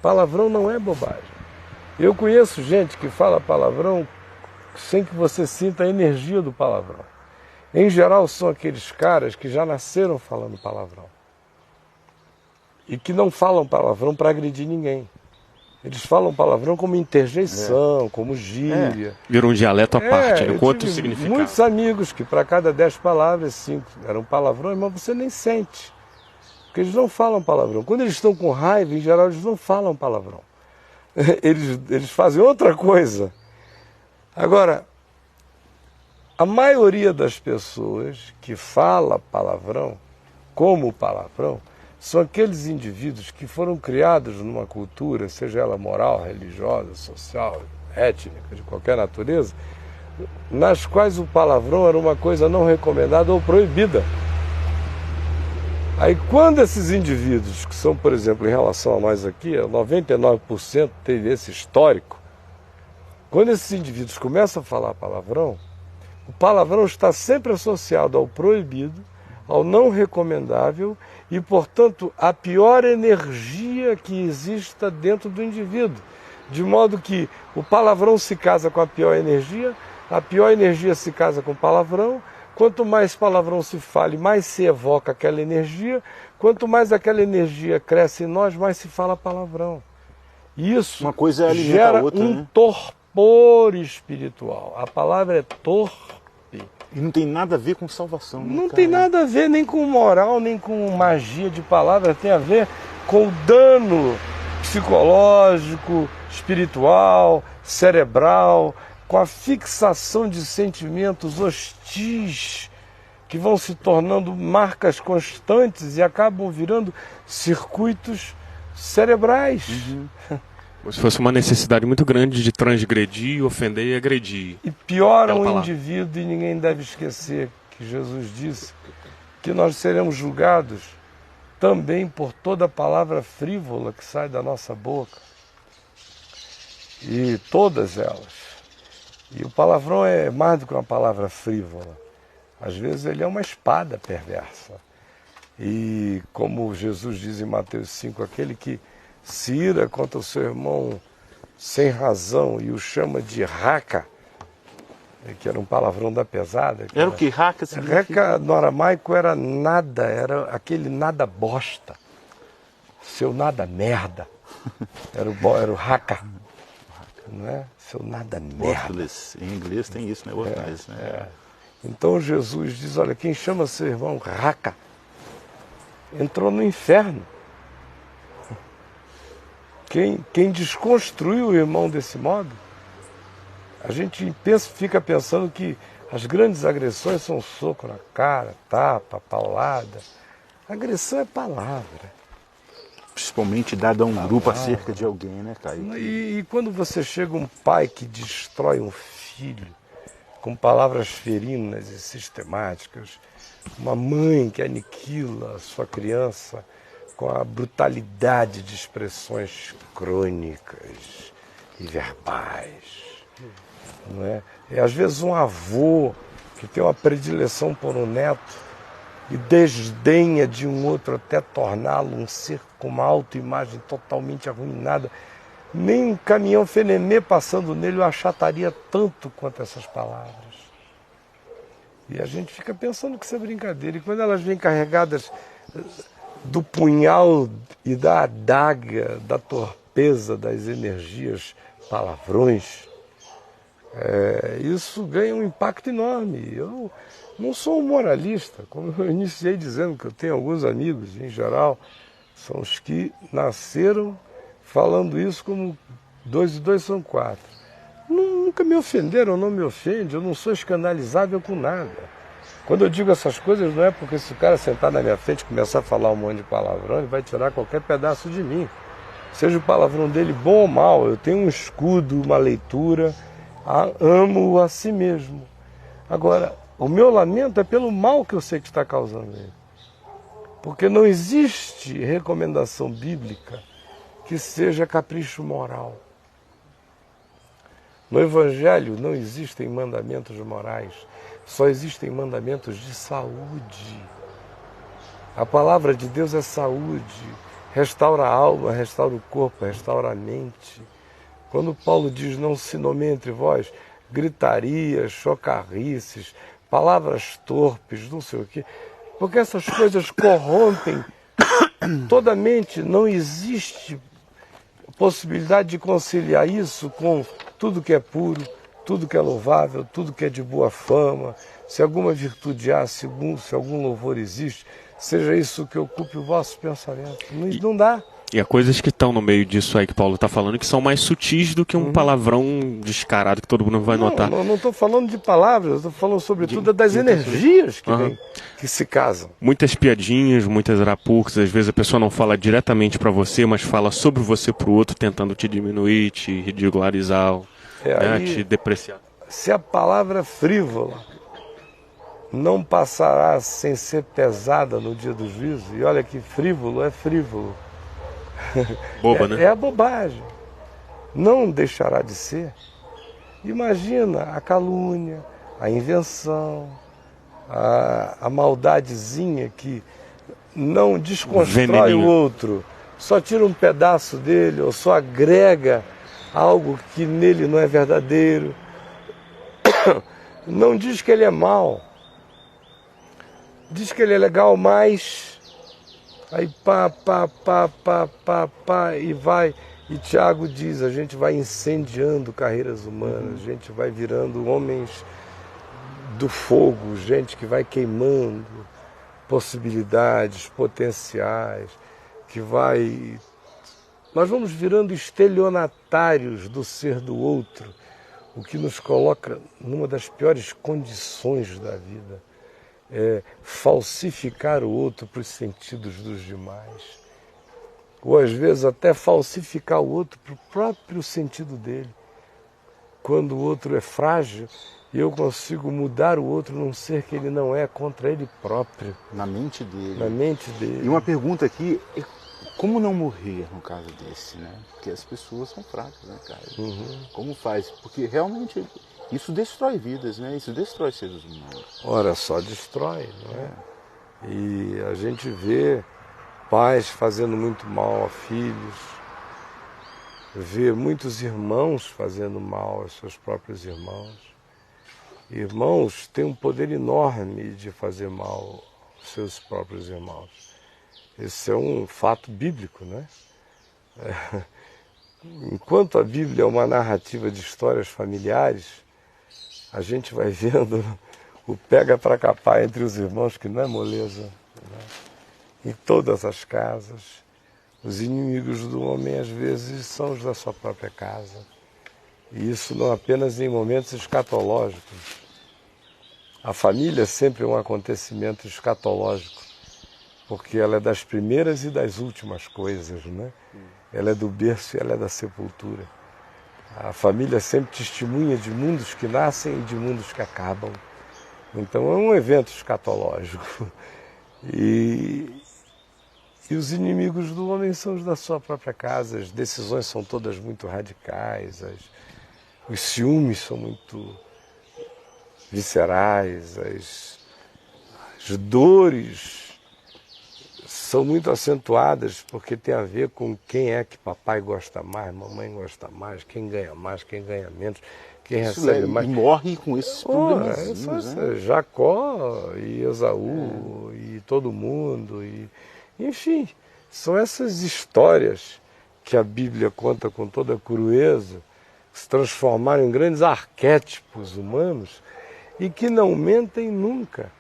Palavrão não é bobagem. Eu conheço gente que fala palavrão sem que você sinta a energia do palavrão. Em geral, são aqueles caras que já nasceram falando palavrão. E que não falam palavrão para agredir ninguém. Eles falam palavrão como interjeição, como gíria. Virou um dialeto à parte, né? Com outro tive significado. muitos amigos que para cada 10 palavras, 5 eram palavrões, mas você nem sente. Porque eles não falam palavrão. Quando eles estão com raiva, em geral, eles não falam palavrão. Eles fazem outra coisa. Agora, a maioria das pessoas que fala palavrão, como palavrão, são aqueles indivíduos que foram criados numa cultura, seja ela moral, religiosa, social, étnica, de qualquer natureza, nas quais o palavrão era uma coisa não recomendada ou proibida. Aí quando esses indivíduos, que são, por exemplo, em relação a nós aqui, 99% tem esse histórico, quando esses indivíduos começam a falar palavrão, o palavrão está sempre associado ao proibido, ao não recomendável e, portanto, à pior energia que exista dentro do indivíduo. De modo que o palavrão se casa com a pior energia se casa com o palavrão. Quanto mais palavrão se fale, mais se evoca aquela energia. Quanto mais aquela energia cresce em nós, mais se fala palavrão. Isso uma coisa alimenta gera a outra, um torpor espiritual. A palavra é torpe. E não tem nada a ver com salvação. Não tem nada a ver nem com moral, nem com magia de palavra. Tem a ver com o dano psicológico, espiritual, cerebral, com a fixação de sentimentos hostis que vão se tornando marcas constantes e acabam virando circuitos cerebrais. Como se fosse uma necessidade muito grande de transgredir, ofender e agredir. E piora o indivíduo, e ninguém deve esquecer que Jesus disse que nós seremos julgados também por toda palavra frívola que sai da nossa boca. E todas elas. E o palavrão é mais do que uma palavra frívola. Às vezes ele é uma espada perversa. E como Jesus diz em Mateus 5, aquele que se ira contra o seu irmão sem razão e o chama de raca, que era um palavrão da pesada. Era o que? Raca? Raca no aramaico era nada, era aquele nada bosta. Seu nada merda. Era o raca. Não é? Seu nada merda. Em inglês tem isso, né? Então Jesus diz, olha, quem chama seu irmão raca entrou no inferno. Quem desconstruiu o irmão desse modo, a gente fica pensando que as grandes agressões são soco na cara, tapa, paulada. Agressão é palavra. Principalmente dada a um grupo acerca de alguém, né, Caio? E quando você chega um pai que destrói um filho com palavras ferinas e sistemáticas, uma mãe que aniquila a sua criança com a brutalidade de expressões crônicas e verbais, não é? E às vezes um avô que tem uma predileção por um neto e desdenha de um outro até torná-lo um ser com uma autoimagem totalmente arruinada. Nem um caminhão Fenemê passando nele o achataria tanto quanto essas palavras. E a gente fica pensando que isso é brincadeira. E quando elas vêm carregadas do punhal e da adaga, da torpeza, das energias, palavrões, isso ganha um impacto enorme. Eu não sou um moralista, como eu iniciei dizendo que eu tenho alguns amigos, em geral, são os que nasceram falando isso como 2 e 2 são 4. Nunca me ofenderam, não me ofende, eu não sou escandalizável com nada. Quando eu digo essas coisas, não é porque se o cara sentar na minha frente e começar a falar um monte de palavrão, ele vai tirar qualquer pedaço de mim. Seja o palavrão dele bom ou mal, eu tenho um escudo, uma leitura, amo-o a si mesmo. Agora, o meu lamento é pelo mal que eu sei que está causando ele. Porque não existe recomendação bíblica que seja capricho moral. No Evangelho não existem mandamentos morais, só existem mandamentos de saúde. A palavra de Deus é saúde, restaura a alma, restaura o corpo, restaura a mente. Quando Paulo diz não se nomeie entre vós gritarias, chocarrices, palavras torpes, não sei o quê, porque essas coisas corrompem toda a mente. Não existe possibilidade de conciliar isso com tudo que é puro, tudo que é louvável, tudo que é de boa fama. Se alguma virtude há, se algum louvor existe, seja isso que ocupe o vosso pensamento. Não dá. E há coisas que estão no meio disso aí que Paulo está falando que são mais sutis do que um palavrão descarado que todo mundo vai notar. Não estou falando de palavras, estou falando sobretudo das energias que se casam. Muitas piadinhas, muitas arapucas, às vezes a pessoa não fala diretamente para você, mas fala sobre você para o outro, tentando te diminuir, te ridicularizar, te depreciar. Se a palavra frívola não passará sem ser pesada no dia do juízo, e olha que frívolo é frívolo. Boba, né? É a bobagem. Não deixará de ser. Imagina a calúnia, a invenção, a maldadezinha que não desconstrói o outro, só tira um pedaço dele ou só agrega algo que nele não é verdadeiro. Não diz que ele é mau, diz que ele é legal, mas aí e vai. E Tiago diz, a gente vai incendiando carreiras humanas, a gente vai virando homens do fogo, gente que vai queimando possibilidades, potenciais, que vai... Nós vamos virando estelionatários do ser do outro, o que nos coloca numa das piores condições da vida. É falsificar o outro para os sentidos dos demais. Ou às vezes até falsificar o outro para o próprio sentido dele. Quando o outro é frágil, eu consigo mudar o outro num ser que ele não é, contra ele próprio. Na mente dele. Na mente dele. E uma pergunta aqui, como não morrer no caso desse, né? Porque as pessoas são fracas, né, cara? Como faz? Porque realmente... Isso destrói vidas, né? Isso destrói seres humanos. Ora, só destrói, não é? E a gente vê pais fazendo muito mal a filhos, vê muitos irmãos fazendo mal aos seus próprios irmãos. Irmãos têm um poder enorme de fazer mal aos seus próprios irmãos. Esse é um fato bíblico, né? Enquanto a Bíblia é uma narrativa de histórias familiares, a gente vai vendo o pega para capar entre os irmãos, que não é moleza, né? Em todas as casas. Os inimigos do homem, às vezes, são os da sua própria casa. E isso não apenas em momentos escatológicos. A família é sempre um acontecimento escatológico, porque ela é das primeiras e das últimas coisas, né? Ela é do berço e ela é da sepultura. A família sempre testemunha de mundos que nascem e de mundos que acabam. Então é um evento escatológico. E os inimigos do homem são os da sua própria casa. As decisões são todas muito radicais, os ciúmes são muito viscerais, as dores são muito acentuadas, porque tem a ver com quem é que papai gosta mais, mamãe gosta mais, quem ganha mais, quem ganha menos, quem recebe mais. E morre com esses problemas. Né? Jacó e Esaú e todo mundo. Enfim, são essas histórias que a Bíblia conta com toda a crueza, que se transformaram em grandes arquétipos humanos e que não mentem nunca.